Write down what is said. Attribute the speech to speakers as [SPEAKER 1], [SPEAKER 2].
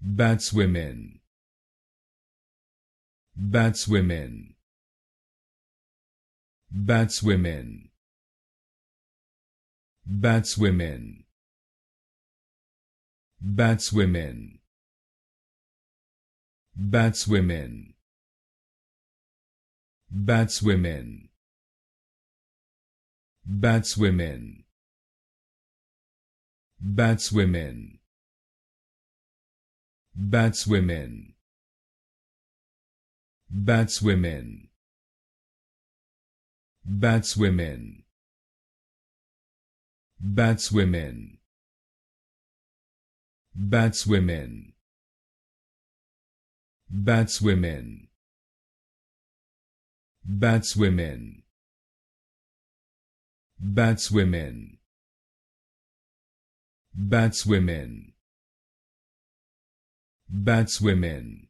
[SPEAKER 1] Batswomen, Batswomen, Batswomen, Batswomen, Batswomen, Batswomen, Batswomen, Batswomen, Batswomen, Batswomen, Batswomen, Batswomen, Batswomen, Batswomen, Batswomen, Batswomen, Batswomen, Batswomen, Batswomen,